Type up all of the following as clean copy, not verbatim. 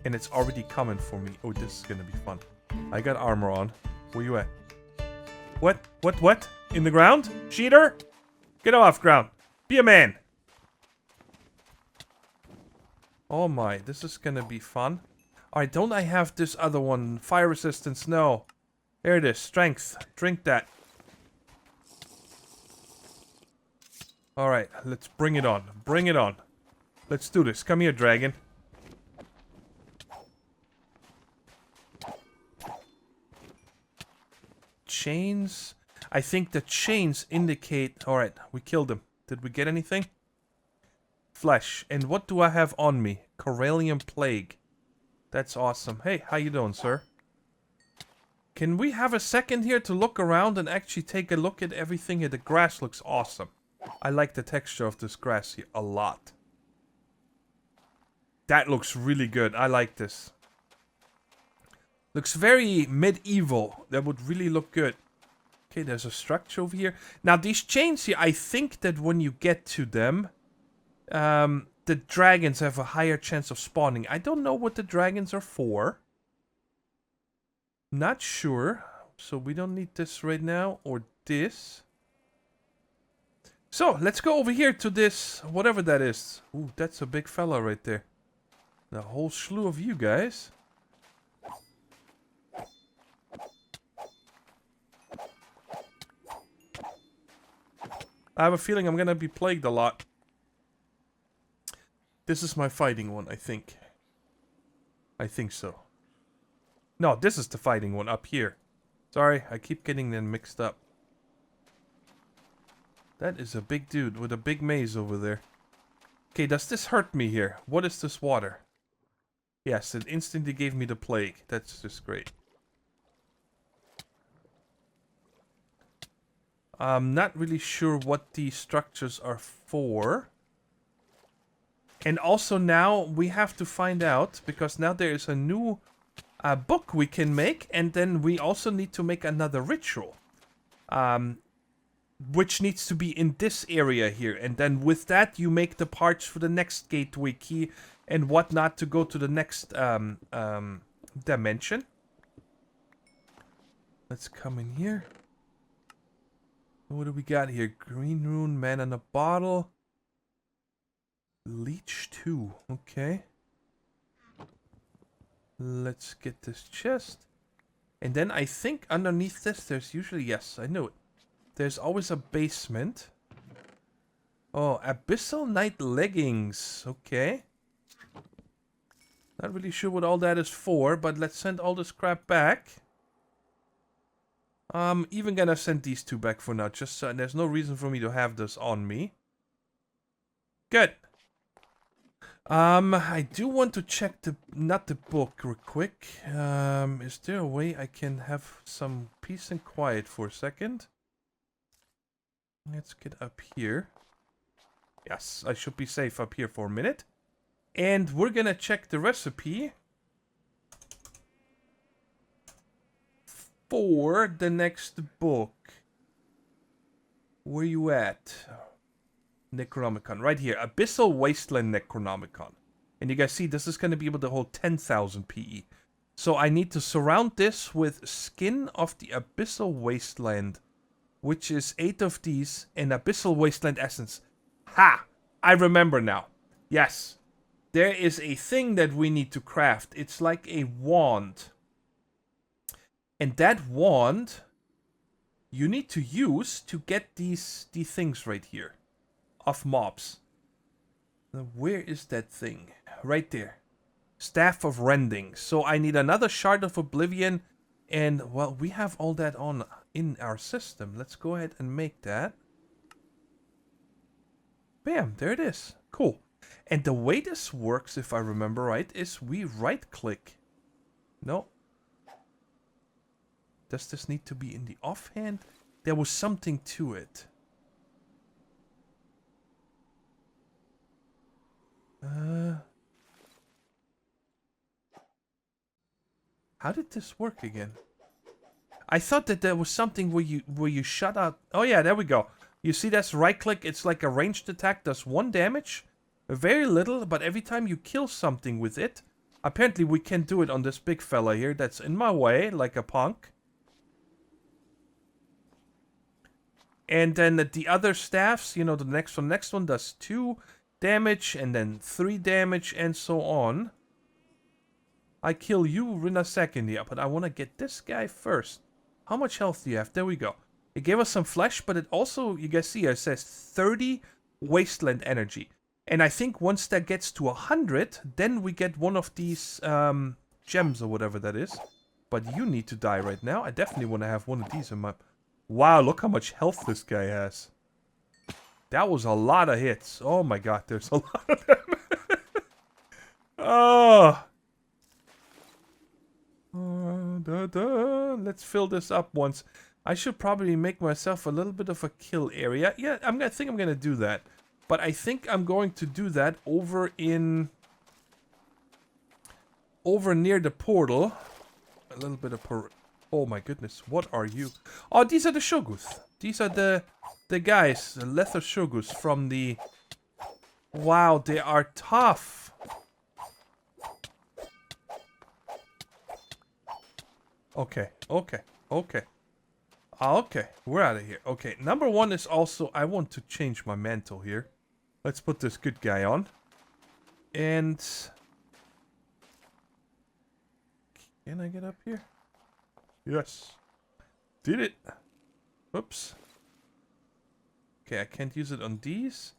And it's already coming for me. Oh, this is gonna be fun. I got armor on. Where you at? What? What? In the ground? Cheater? Get off ground. Be a man. Oh my, this is gonna be fun. Alright, don't I have this other one? Fire resistance, no. There it is, strength. Drink that. Alright, let's bring it on. Bring it on. Let's do this. Come here, dragon. Chains. I think the chains indicate... Alright, we killed him. Did we get anything? Flesh. And what do I have on me? Corallian plague. That's awesome. Hey, how you doing, sir? Can we have a second here to look around and actually take a look at everything here? The grass looks awesome. I like the texture of this grass here a lot. That looks really good. I like this. Looks very medieval. That would really look good. Okay, there's a structure over here. Now, these chains here, I think that when you get to them, the dragons have a higher chance of spawning. I don't know what the dragons are for. Not sure. So we don't need this right now, or this. So, let's go over here to this, whatever that is. Ooh, that's a big fella right there. The whole slew of you guys. I have a feeling I'm gonna be plagued a lot. This is my fighting one, I think. I think so. No, this is the fighting one up here. Sorry, I keep getting them mixed up. That is a big dude with a big maze over there. Okay, does this hurt me here? What is this water? Yes, it instantly gave me the plague. That's just great. I'm not really sure what these structures are for. And also now we have to find out, because now there is a new book we can make, and then we also need to make another ritual. Which needs to be in this area here. And then with that you make the parts for the next gateway key and whatnot to go to the next dimension. Let's come in here. What do we got here? Green rune, man in a bottle. Leech 2. Okay. Let's get this chest. And then I think underneath this there's usually... Yes, I knew it. There's always a basement. Oh, Abyssal Night Leggings. Okay. Not really sure what all that is for, but let's send all this crap back. I'm even gonna send these two back for now, just so there's no reason for me to have this on me. Good. I do want to check not the book real quick. Is there a way I can have some peace and quiet for a second? Let's get up here. Yes, I should be safe up here for a minute. And we're gonna check the recipe for the next book. Where you at? Necronomicon. Right here. Abyssal Wasteland Necronomicon. And you guys see, this is going to be able to hold 10,000 PE. So I need to surround this with Skin of the Abyssal Wasteland, which is 8 of these, and Abyssal Wasteland Essence. Ha! I remember now. Yes. There is a thing that we need to craft. It's like a wand. And that wand you need to use to get these things right here of mobs. Now, where is that thing? Right there. Staff of Rending. So I need another Shard of Oblivion. And, well, we have all that on in our system. Let's go ahead and make that. Bam, there it is. Cool. And the way this works, if I remember right, is we right-click. No. Does this need to be in the offhand? There was something to it. How did this work again? I thought that there was something where you shut out. Oh yeah, there we go. You see, that's right click. It's like a ranged attack, does 1 damage, very little, but every time you kill something with it, Apparently we can do it on this big fella here that's in my way, like a punk. And then the other staffs, you know, the next one does 2 damage and then 3 damage and so on. I kill you in a second here, but I want to get this guy first. How much health do you have? There we go. It gave us some flesh, but it also, you guys see here, it says 30 wasteland energy. And I think once that gets to 100, then we get one of these gems or whatever that is. But you need to die right now. I definitely want to have one of these in my... Wow, look how much health this guy has. That was a lot of hits. Oh my god, there's a lot of them. Oh. Let's fill this up once. I should probably make myself a little bit of a kill area. Yeah, I think I'm going to do that. But I think I'm going to do that over near the portal. A little bit of oh my goodness, what are you? Oh, these are the Shoguth. These are the guys, the leather Shoguths from the... Wow, they are tough. Okay. Okay, we're out of here. Okay, number 1 is also... I want to change my mantle here. Let's put this good guy on. And... Can I get up here? Yes. Did it. Oops. Okay, I can't use it on these.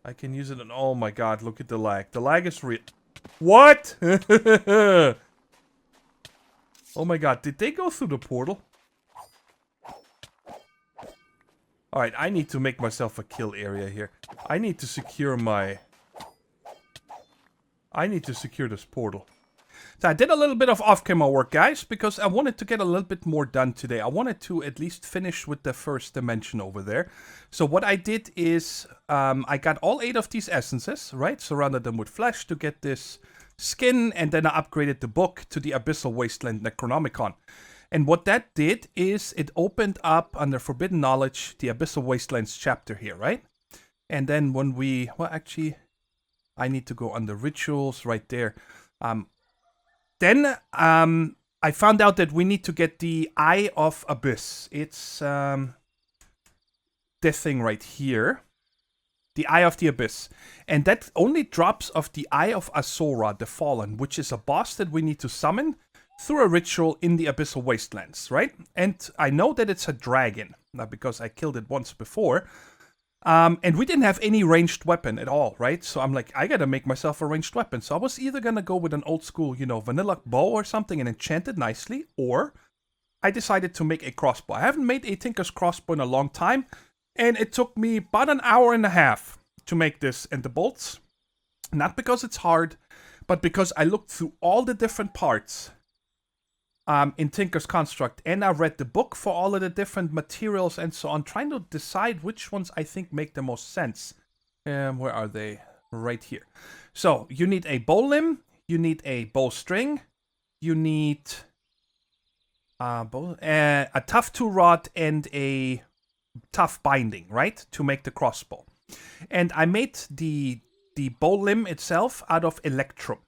I can use it on... Oh my god, look at the lag. The lag is real. What? Oh my god, did they go through the portal? Alright, I need to make myself a kill area here. I need to secure my... I need to secure this portal. So I did a little bit of off-camera work, guys, because I wanted to get a little bit more done today. I wanted to at least finish with the first dimension over there. So what I did is, I got all 8 of these essences, right? Surrounded them with flesh to get this skin, and then I upgraded the book to the Abyssal Wasteland Necronomicon. And what that did is it opened up under Forbidden Knowledge the Abyssal Wastelands chapter here, right? And then when we... Well, actually, I need to go under Rituals right there. Then I found out that we need to get the Eye of Abyss. It's this thing right here. The Eye of the Abyss. And that only drops of the Eye of Asura, the Fallen, which is a boss that we need to summon through a ritual in the Abyssal Wastelands, right? And I know that it's a dragon, because I killed it once before. And we didn't have any ranged weapon at all, right? So I'm like, I gotta make myself a ranged weapon. So I was either gonna go with an old school, you know, vanilla bow or something and enchant it nicely, or I decided to make a crossbow. I haven't made a Tinker's crossbow in a long time, and it took me about an hour and a half to make this and the bolts. Not because it's hard, but because I looked through all the different parts in Tinker's Construct, and I read the book for all of the different materials and so on, trying to decide which ones I think make the most sense. Where are they? Right here. So, you need a bow limb, you need a bowstring, you need a tough 2 rod and a tough binding, right? To make the crossbow. And I made the bow limb itself out of electrum.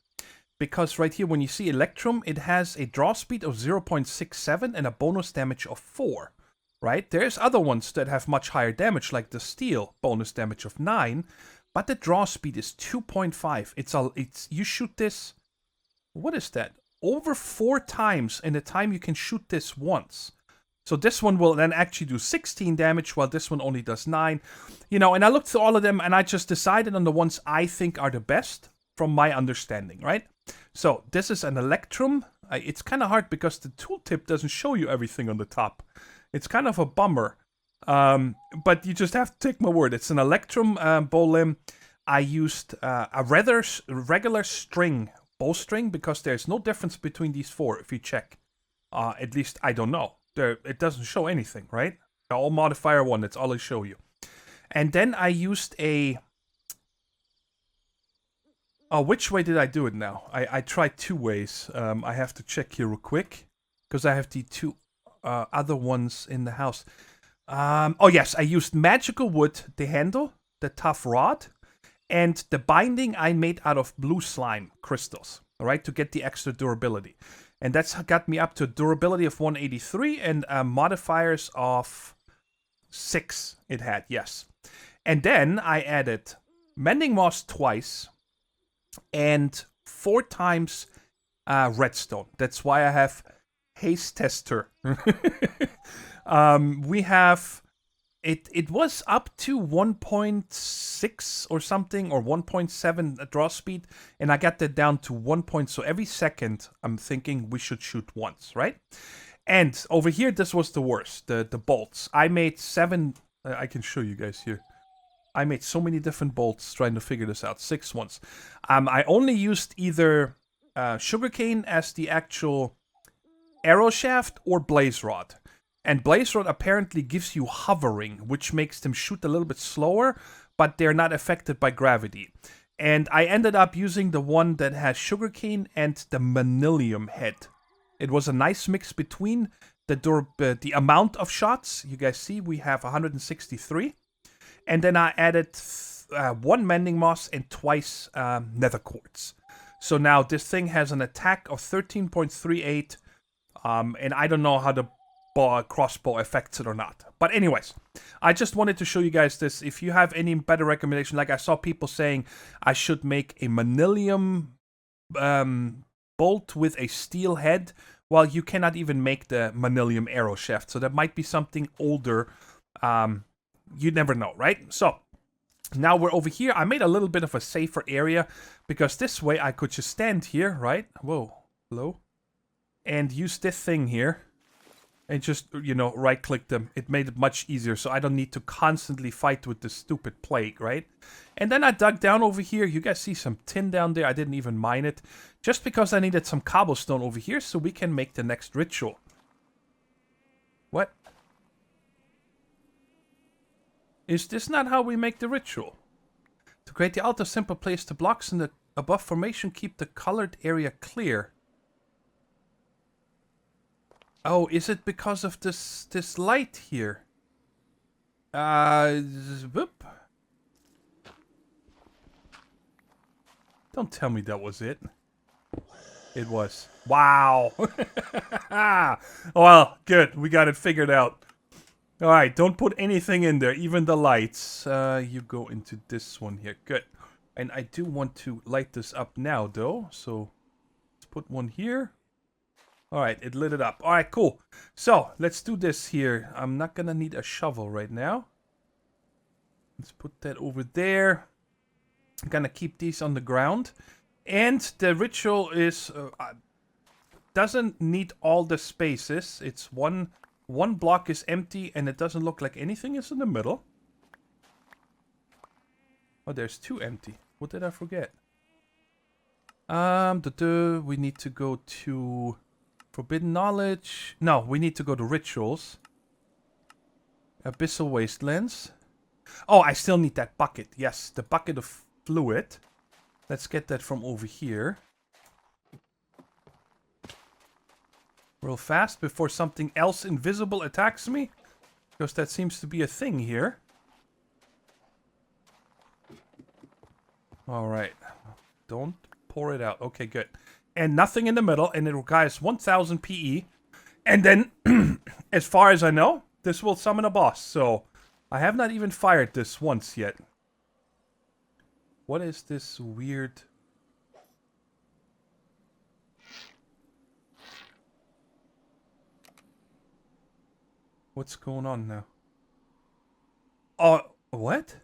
Because right here, when you see Electrum, it has a draw speed of 0.67 and a bonus damage of 4, right? There's other ones that have much higher damage, like the Steel, bonus damage of 9, but the draw speed is 2.5. You shoot this, what is that? Over 4 times in the time you can shoot this once. So this one will then actually do 16 damage, while this one only does 9. You know, and I looked through all of them, and I just decided on the ones I think are the best, from my understanding, right? So, this is an Electrum. It's kind of hard because the tooltip doesn't show you everything on the top. It's kind of a bummer. But you just have to take my word. It's an Electrum bow limb. I used a regular string, bowstring, because there's no difference between these 4 if you check. At least, I don't know. It doesn't show anything, right? All modifier 1, that's all I show you. And then I used a... Oh, which way did I do it now? I tried 2 ways. I have to check here real quick, because I have the 2 other ones in the house. Oh yes, I used magical wood, the handle, the tough rod, and the binding I made out of blue slime crystals. all right, to get the extra durability. And that's got me up to durability of 183 and modifiers of 6 it had, yes. And then I added Mending Moss twice and 4 times redstone. That's why I have Haste Tester. We have... It was up to 1.6 or something, or 1.7 draw speed, and I got that down to 1 point. So every second, I'm thinking we should shoot once, right? And over here, this was the worst, the bolts. I made 7, I can show you guys here. I made so many different bolts trying to figure this out, 6 ones. I only used either sugarcane as the actual arrow shaft or blaze rod. And Blaze Rod apparently gives you hovering, which makes them shoot a little bit slower, but they're not affected by gravity. And I ended up using the one that has sugarcane and the manilium head. It was a nice mix between the amount of shots. You guys see we have 163. And then I added 1 Mending Moss and twice Nether Quartz. So now this thing has an attack of 13.38. And I don't know how the crossbow affects it or not. But anyways, I just wanted to show you guys this. If you have any better recommendation, like I saw people saying I should make a manilium bolt with a steel head. Well, you cannot even make the manilium arrow shaft, so that might be something older. You never know, right? So now we're over here. I made a little bit of a safer area because this way I could just stand here, right? Whoa, hello, and use this thing here. And just, you know, right-click them. It made it much easier, so I don't need to constantly fight with this stupid plague, right? And then I dug down over here. You guys see some tin down there. I didn't even mine it. Just because I needed some cobblestone over here so we can make the next ritual. What? Is this not how we make the ritual? To create the altar, simple place the blocks in the above formation. Keep the colored area clear. Oh, is it because of this light here? Whoop. Don't tell me that was it. It was. Wow. Well, good. We got it figured out. Alright, don't put anything in there, even the lights. You go into this one here. Good. And I do want to light this up now, though. So, let's put one here. Alright, it lit it up. Alright, cool. So, let's do this here. I'm not gonna need a shovel right now. Let's put that over there. I'm gonna keep these on the ground. And the ritual is... doesn't need all the spaces. It's one block is empty and it doesn't look like anything is in the middle. Oh, there's 2 empty. What did I forget? We need to go to... Forbidden Knowledge. No, we need to go to Rituals. Abyssal Wastelands. Oh, I still need that bucket. Yes, the bucket of fluid. Let's get that from over here. Real fast before something else invisible attacks me. Because that seems to be a thing here. Alright. Don't pour it out. Okay, good. And nothing in the middle, and it requires 1000 PE. And then, as far as I know, this will summon a boss. So, I have not even fired this once yet. What is this weird... What's going on now? Oh, what?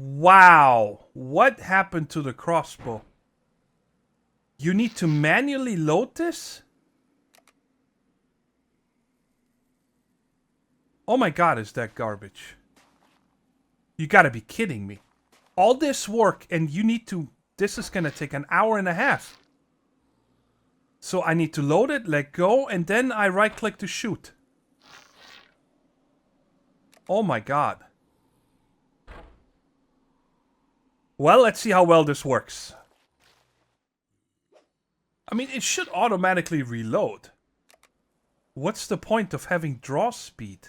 Wow, what happened to the crossbow? You need to manually load this? Oh my god, is that garbage? You gotta be kidding me. All this work and you need to... This is gonna take an hour and a half. So I need to load it, let go, and then I right click to shoot. Oh my god. Well, let's see how well this works. I mean, it should automatically reload. What's the point of having draw speed?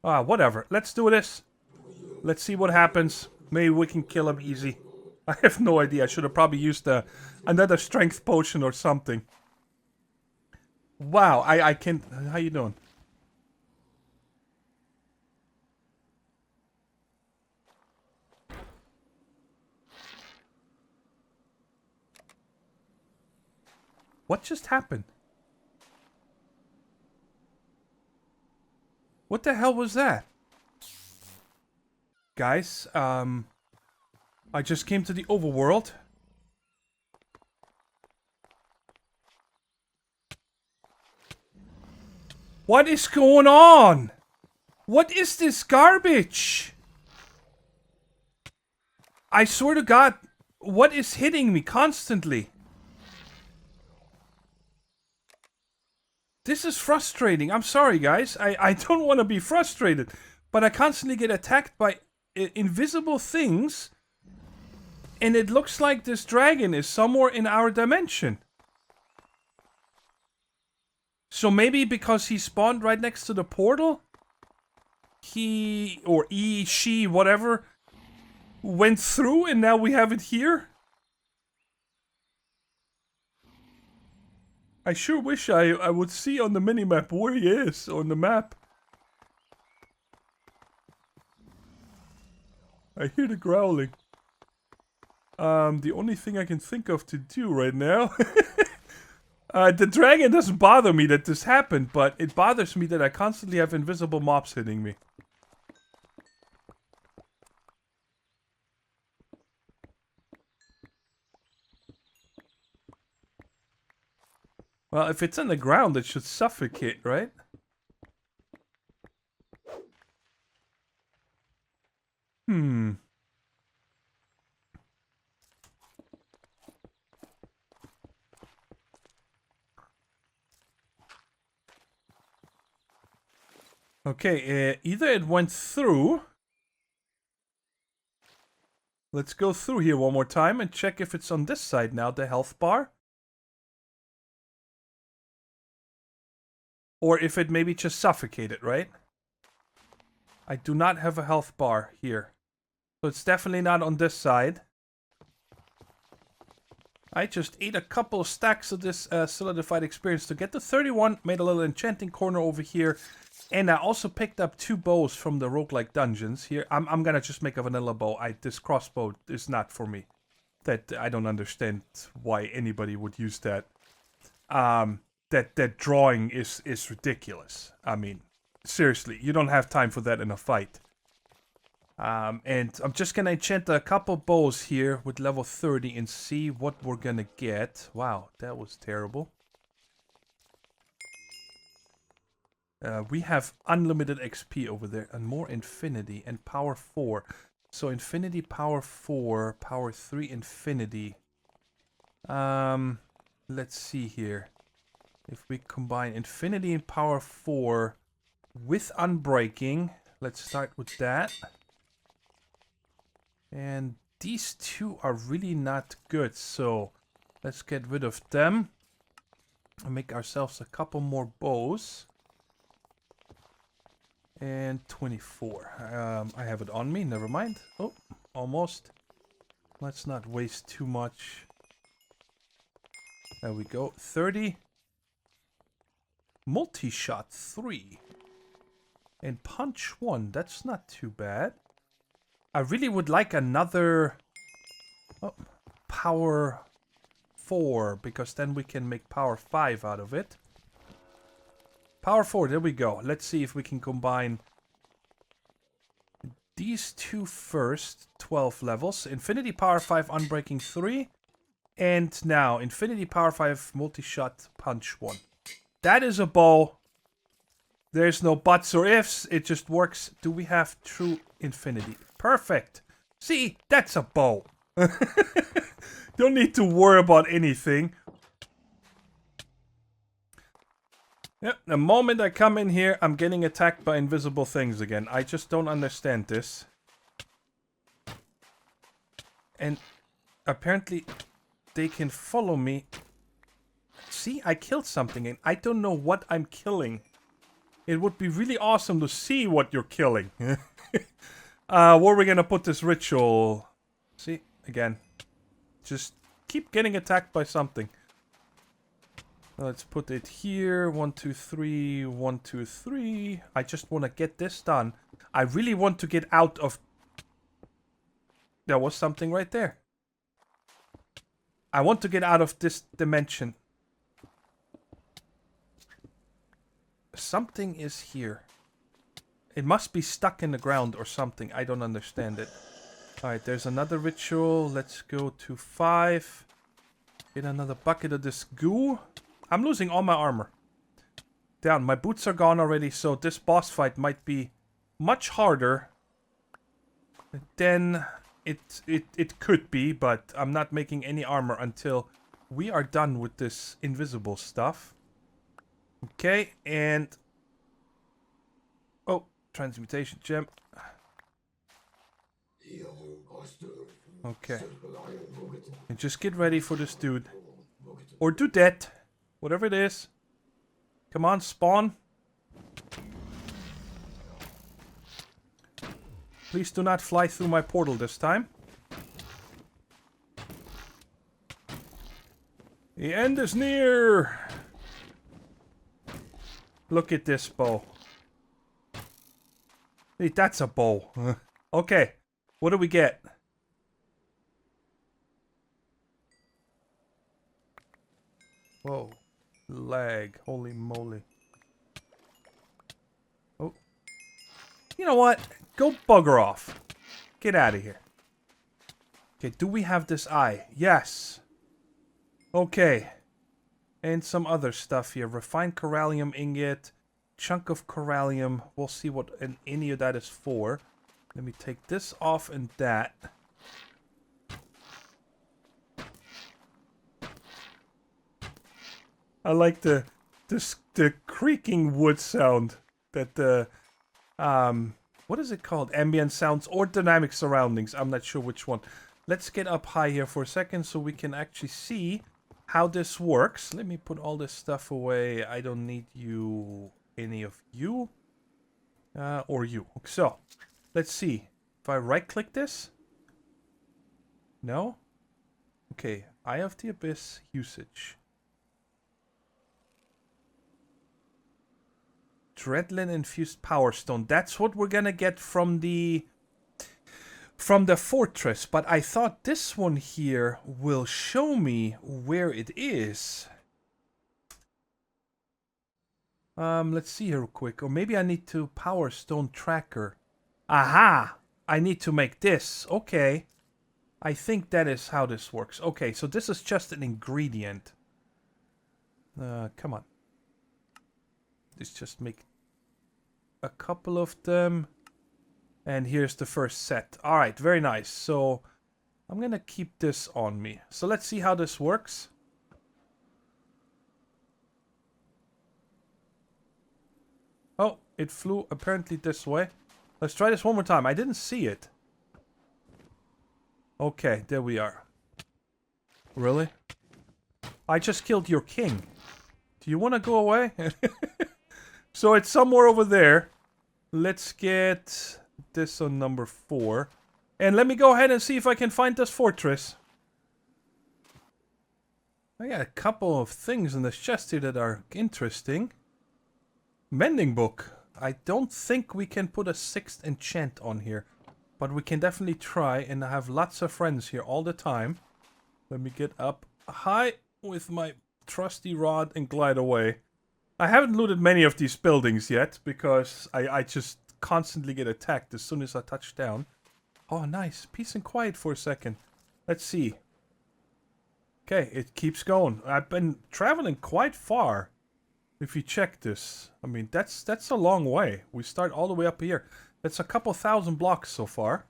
Ah, whatever. Let's do this. Let's see what happens. Maybe we can kill him easy. I have no idea. I should have probably used another strength potion or something. Wow, I can't... How you doing? What just happened? What the hell was that? Guys, I just came to the overworld. What is going on? What is this garbage? I swear to God, what is hitting me constantly? This is frustrating. I'm sorry, guys. I don't want to be frustrated. But I constantly get attacked by invisible things. And it looks like this dragon is somewhere in our dimension. So maybe because he spawned right next to the portal, he, or he, she, whatever, went through and now we have it here? I sure wish I would see on the minimap where he is on the map. I hear the growling. The only thing I can think of to do right now... the dragon doesn't bother me that this happened, but it bothers me that I constantly have invisible mobs hitting me. Well, if it's on the ground, it should suffocate, right? Okay, either it went through. Let's go through here one more time and check if it's on this side now, the health bar. Or if it maybe just suffocated, right? I do not have a health bar here. So it's definitely not on this side. I just ate a couple of stacks of this solidified experience to get to 31. Made a little enchanting corner over here. And I also picked up 2 bows from the roguelike dungeons here. I'm gonna just make a vanilla bow. This crossbow is not for me. That I don't understand why anybody would use that. That drawing is ridiculous. I mean, seriously, you don't have time for that in a fight. And I'm just gonna enchant a couple bows here with level 30 and see what we're gonna get. Wow, that was terrible. We have unlimited XP over there and more infinity and power 4. So infinity, power 4, power 3, infinity. Let's see here. If we combine infinity and power 4 with unbreaking, let's start with that. And these two are really not good, so let's get rid of them and make ourselves a couple more bows. And 24. I have it on me, never mind. Oh, almost. Let's not waste too much. There we go. 30. Multi-shot 3. And punch 1. That's not too bad. I really would like another power 4, because then we can make power 5 out of it. Power 4, there we go. Let's see if we can combine these two first. 12 levels. Infinity power 5, unbreaking 3. And now, infinity power 5, multi-shot punch 1. That is a bow. There's no buts or ifs. It just works. Do we have true infinity? Perfect. See, that's a bow. Don't need to worry about anything. Yep, the moment I come in here, I'm getting attacked by invisible things again. I just don't understand this. And apparently they can follow me. See, I killed something and I don't know what I'm killing. it would be really awesome to see what you're killing. Where are we gonna put this ritual? See, again. Just keep getting attacked by something. Let's put it here. 1, 2, 3. 1, 2, 3. I just want to get this done. I really want to get out of... There was something right there. I want to get out of this dimension. Something is here. It must be stuck in the ground or something. I don't understand it. Alright, there's another ritual. Let's go to 5. Get another bucket of this goo. I'm losing all my armor. Down. My boots are gone already, so this boss fight might be much harder than it could be, but I'm not making any armor until we are done with this invisible stuff. Okay, and... Oh, transmutation gem. Okay. And just get ready for this dude. Or do that. Whatever it is. Come on, spawn. Please do not fly through my portal this time. The end is near. Look at this bow. Wait, that's a bow. Okay. What do we get? Whoa. Lag. Holy moly. Oh. You know what? Go bugger off. Get out of here. Okay, do we have this eye? Yes. Okay. And some other stuff here. Refined corallium ingot. Chunk of corallium. We'll see what any of that is for. Let me take this off and that. I like the creaking wood sound that the what is it called? Ambient sounds or dynamic surroundings. I'm not sure which one. Let's get up high here for a second so we can actually see how this works. Let me put all this stuff away. I don't need you, any of you, or you. So, let's see. If I right-click this? No? Okay, Eye of the Abyss usage. Dreadland infused power stone. That's what we're gonna get from the fortress. But I thought this one here will show me where it is. Let's see here real quick. Or maybe I need to power stone tracker. Aha! I need to make this. Okay. I think that is how this works. Okay, so this is just an ingredient. Come on. Let's just make a couple of them. And here's the first set. Alright, very nice. So, I'm gonna keep this on me. So let's see how this works. Oh, it flew apparently this way. Let's try this one more time. I didn't see it. Okay, there we are. Really? I just killed your king. Do you want to go away? So it's somewhere over there. Let's get this on number 4. And let me go ahead and see if I can find this fortress. I got a couple of things in this chest here that are interesting. Mending book. I don't think we can put a 6th enchant on here. But we can definitely try, and I have lots of friends here all the time. Let me get up high with my trusty rod and glide away. I haven't looted many of these buildings yet, because I just constantly get attacked as soon as I touch down. Oh, nice. Peace and quiet for a second. Let's see. Okay, it keeps going. I've been traveling quite far. If you check this. I mean, that's a long way. We start all the way up here. That's a couple thousand blocks so far.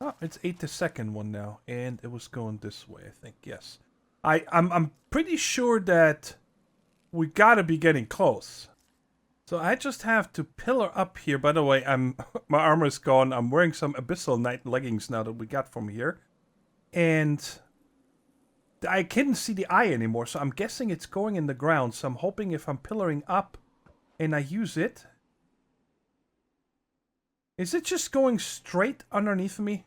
Oh, it's 8 the second one now. And it was going this way, I think. Yes. I'm pretty sure that we gotta be getting close. So I just have to pillar up here. By the way, my armor is gone. I'm wearing some Abyssal Night leggings now that we got from here. And I couldn't see the eye anymore, so I'm guessing it's going in the ground. So I'm hoping if I'm pillaring up and I use it, is it just going straight underneath me?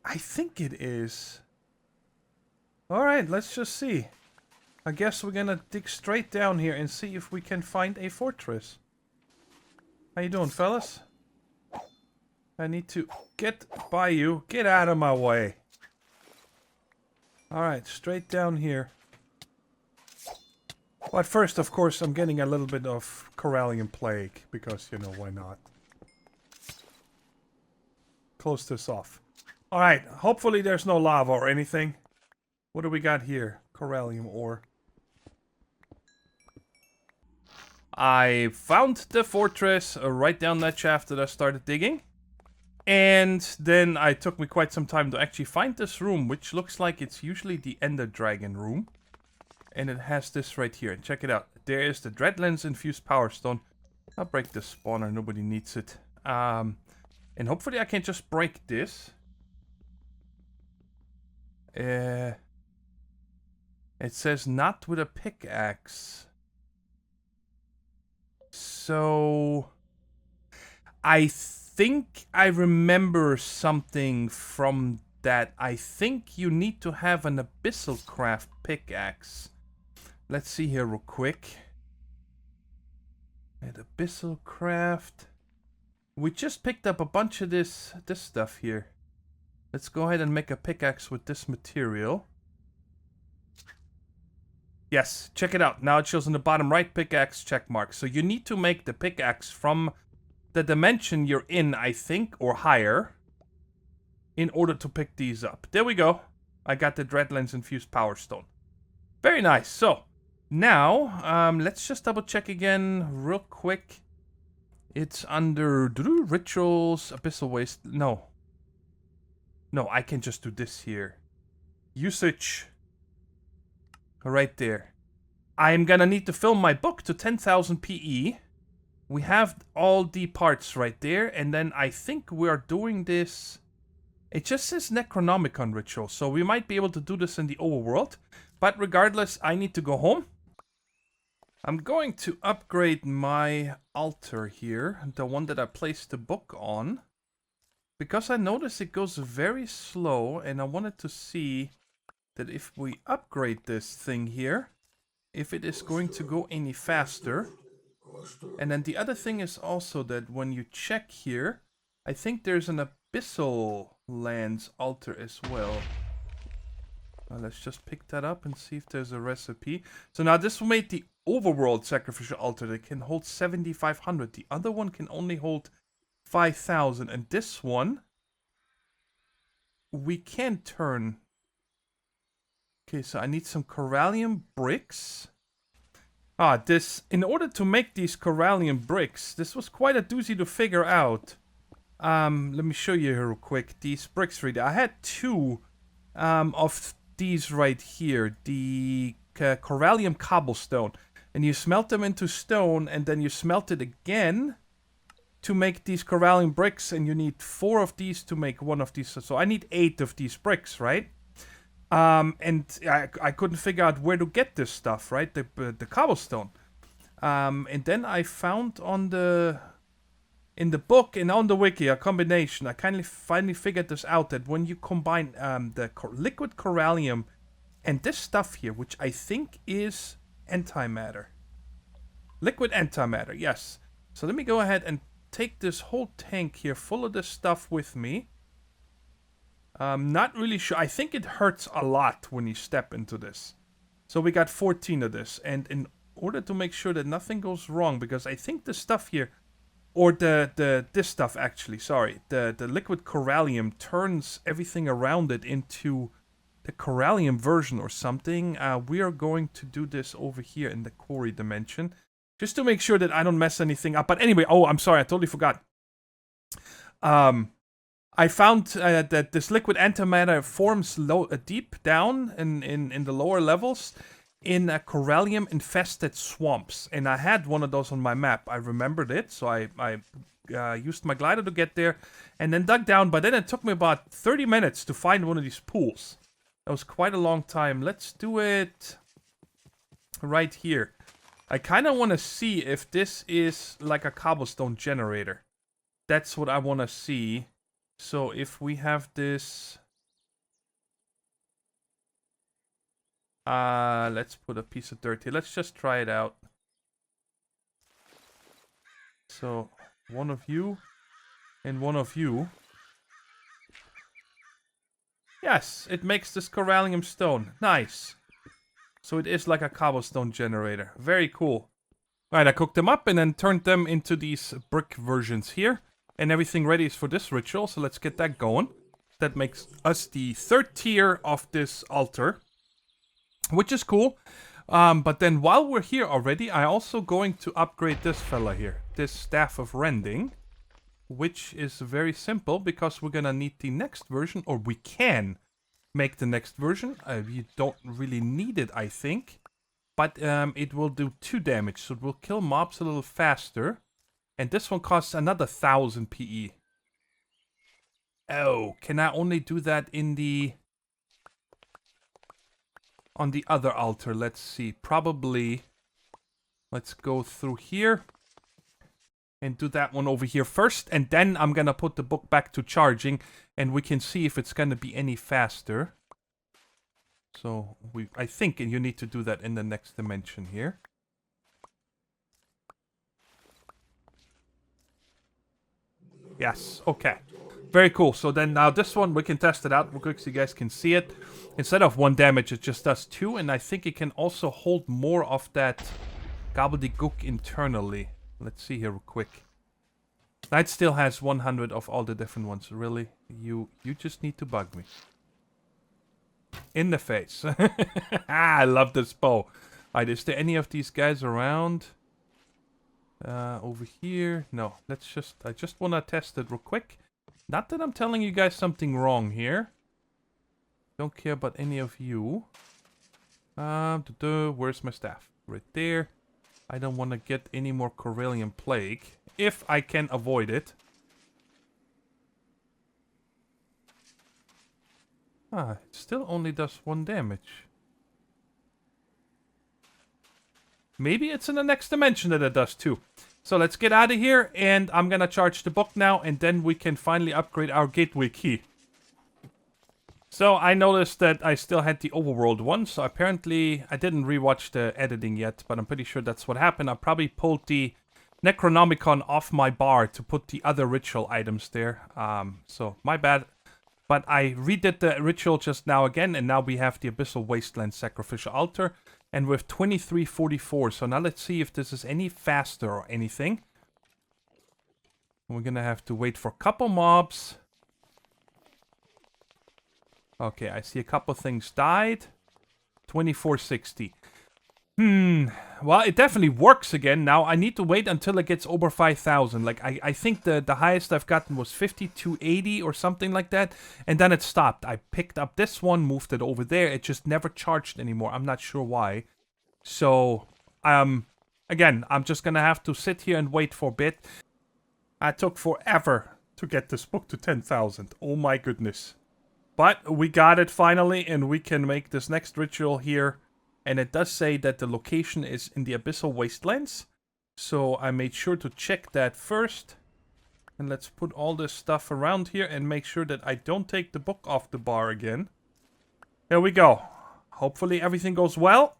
I think it is. Alright, let's just see. I guess we're gonna dig straight down here and see if we can find a fortress. How you doing, fellas? I need to get by you. Get out of my way. Alright, straight down here. But first, of course, I'm getting a little bit of Corallian plague. Because, you know, why not? Close this off. Alright, hopefully there's no lava or anything. What do we got here? Corallium ore. I found the fortress right down that shaft that I started digging. And then it took me quite some time to actually find this room, which looks like it's usually the Ender Dragon room. And it has this right here. And check it out. There is the Dreadlands infused power stone. I'll break this spawner. Nobody needs it. And hopefully I can just break this. It says not with a pickaxe. So I think I remember something from that. I think you need to have an AbyssalCraft pickaxe. Let's see here real quick. At AbyssalCraft. We just picked up a bunch of this stuff here. Let's go ahead and make a pickaxe with this material. Yes, check it out. Now it shows in the bottom right, pickaxe check mark. So you need to make the pickaxe from the dimension you're in, I think, or higher, in order to pick these up. There we go. I got the Dreadlands infused power stone. Very nice. So now let's just double check again real quick. It's under rituals, abyssal waste. No, I can just do this here. Usage. Right there. I'm gonna need to fill my book to 10,000 PE. We have all the parts right there. And then I think we are doing this. It just says Necronomicon ritual. So we might be able to do this in the overworld. But regardless, I need to go home. I'm going to upgrade my altar here. The one that I placed the book on. Because I noticed it goes very slow. And I wanted to see that if we upgrade this thing here, if it is going to go any faster. And then the other thing is also that when you check here, I think there's an AbyssalLands altar as well. Let's just pick that up and see if there's a recipe. So now this made the overworld sacrificial altar that can hold 7,500. The other one can only hold 5,000. And this one, we can turn. Okay, so I need some Corallium bricks. In order to make these Corallium bricks, this was quite a doozy to figure out. Let me show you here real quick. These bricks right there. I had two of these right here. The Corallium cobblestone. And you smelt them into stone, and then you smelt it again to make these Corallium bricks, and you need 4 of these to make one of these. So I need 8 of these bricks, right? And I couldn't figure out where to get this stuff, right? The cobblestone. And then I found in the book and on the wiki a combination. I finally figured this out, that when you combine the liquid Corallium and this stuff here, which I think is antimatter. Liquid antimatter, yes. So let me go ahead and take this whole tank here full of this stuff with me. Not really sure. I think it hurts a lot when you step into this. So we got 14 of this. And in order to make sure that nothing goes wrong, because I think the stuff here, or this stuff actually, sorry, the liquid Corallium turns everything around it into the Corallium version or something. We are going to do this over here in the quarry dimension, just to make sure that I don't mess anything up. But anyway, oh, I'm sorry, I totally forgot. I found that this liquid antimatter forms deep down in the lower levels in Corallium infested swamps, and I had one of those on my map. I remembered it, so I used my glider to get there, and then dug down. But then it took me about 30 minutes to find one of these pools. That was quite a long time. Let's do it right here. I kind of want to see if this is like a cobblestone generator. That's what I want to see. So if we have this... let's put a piece of dirt here. Let's just try it out. So, one of you and one of you. Yes, it makes this corallium stone. Nice. So it is like a cobblestone generator. Very cool. Alright, I cooked them up and then turned them into these brick versions here. And everything ready is for this ritual, so let's get that going. That makes us the third tier of this altar. Which is cool. But then while we're here already, I'm also going to upgrade this fella here. This Staff of Rending. Which is very simple, because we're gonna need the next version, or we can make the next version. You don't really need it, I think. But it will do 2 damage, so it will kill mobs a little faster. And this one costs another 1000 PE. Oh, can I only do that in the... on the other altar? Let's see. Probably... let's go through here. And do that one over here first. And then I'm gonna put the book back to charging. And we can see if it's gonna be any faster. So, I think you need to do that in the next dimension here. Yes, okay. Very cool. So then now this one, we can test it out real quick so you guys can see it. Instead of 1 damage, it just does 2. And I think it can also hold more of that gobbledygook internally. Let's see here real quick. That still has 100 of all the different ones. Really? You just need to bug me. In the face. I love this bow. Alright, is there any of these guys around? Over here? No. I just want to test it real quick. Not that I'm telling you guys something wrong here. Don't care about any of you. Where's my staff? Right there. I don't want to get any more Corellian Plague. If I can avoid it. It still only does 1 damage. Maybe it's in the next dimension that it does 2. So let's get out of here, and I'm gonna charge the book now, and then we can finally upgrade our gateway key. So I noticed that I still had the overworld one, so apparently I didn't rewatch the editing yet, but I'm pretty sure that's what happened. I probably pulled the Necronomicon off my bar to put the other ritual items there. So my bad. But I redid the ritual just now again, and now we have the Abyssal Wasteland Sacrificial Altar. And with 2344, so now let's see if this is any faster or anything. We're gonna have to wait for a couple mobs. Okay, I see a couple things died. 2460. Well, it definitely works again. Now, I need to wait until it gets over 5,000. Like, I think the highest I've gotten was 5280 or something like that. And then it stopped. I picked up this one, moved it over there. It just never charged anymore. I'm not sure why. So, again, I'm just gonna have to sit here and wait for a bit. It took forever to get this book to 10,000. Oh my goodness. But we got it finally, and we can make this next ritual here. And it does say that the location is in the Abyssal Wastelands. So I made sure to check that first. And let's put all this stuff around here and make sure that I don't take the book off the bar again. Here we go. Hopefully everything goes well.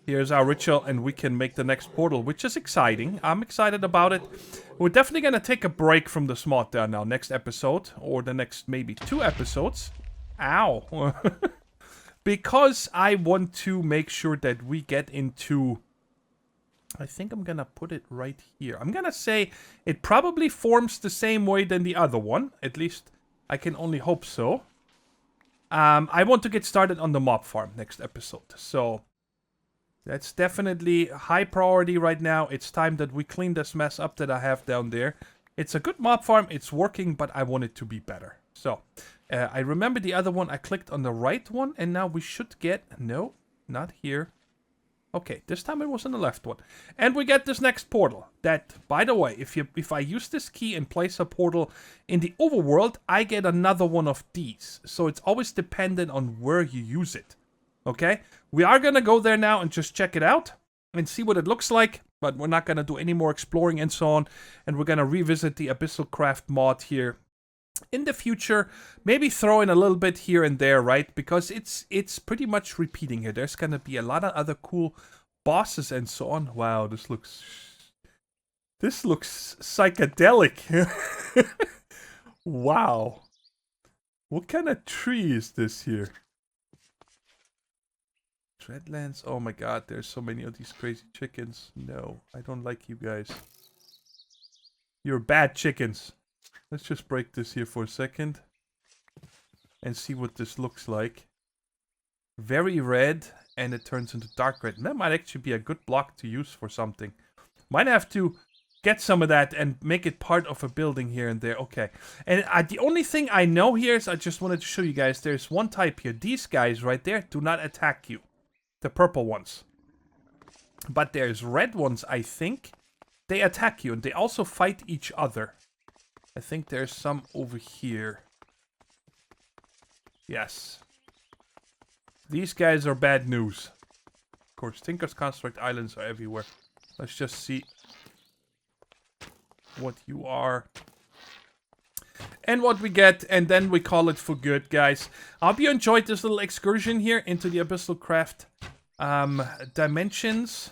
Here's our ritual, and we can make the next portal, which is exciting. I'm excited about it. We're definitely going to take a break from the mod there now, next episode. Or the next maybe 2 episodes. Ow. Because I want to make sure that we get into... I think I'm gonna put it right here. I'm gonna say it probably forms the same way than the other one. At least I can only hope so. I want to get started on the mob farm next episode. So that's definitely high priority right now. It's time that we clean this mess up that I have down there. It's a good mob farm. It's working, but I want it to be better. So... I remember the other one, I clicked on the right one, and now we should get... No, not here. Okay, this time it was on the left one. And we get this next portal. That, by the way, if I use this key and place a portal in the overworld, I get another one of these. So it's always dependent on where you use it. Okay? We are gonna go there now and just check it out and see what it looks like. But we're not gonna do any more exploring and so on. And we're gonna revisit the AbyssalCraft mod here in the future. Maybe throw in a little bit here and there, right? Because it's pretty much repeating here. There's gonna be a lot of other cool bosses and so on. Wow, this looks psychedelic. Wow. What kind of tree is this here? Dreadlands. Oh my god, there's so many of these crazy chickens. No, I don't like you guys. You're bad chickens. Let's just break this here for a second. And see what this looks like. Very red, and it turns into dark red. And that might actually be a good block to use for something. Might have to get some of that and make it part of a building here and there. Okay. And the only thing I know here is I just wanted to show you guys. There's one type here. These guys right there do not attack you. The purple ones. But there's red ones, I think. They attack you, and they also fight each other. I think there's some over here. Yes. These guys are bad news. Of course, Tinker's Construct Islands are everywhere. Let's just see what you are. And what we get, and then we call it for good, guys. I hope you enjoyed this little excursion here into the AbyssalCraft dimensions.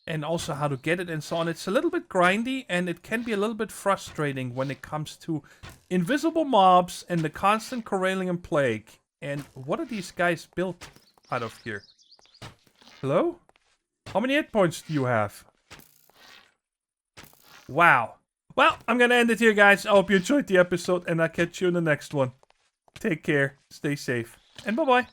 And also how to get it and so on. It's a little bit grindy, and it can be a little bit frustrating when it comes to invisible mobs and the constant Corallian plague. And what are these guys built out of here? Hello? How many hit points do you have? Wow. Well, I'm gonna end it here, guys. I hope you enjoyed the episode, and I'll catch you in the next one. Take care, stay safe, and bye-bye.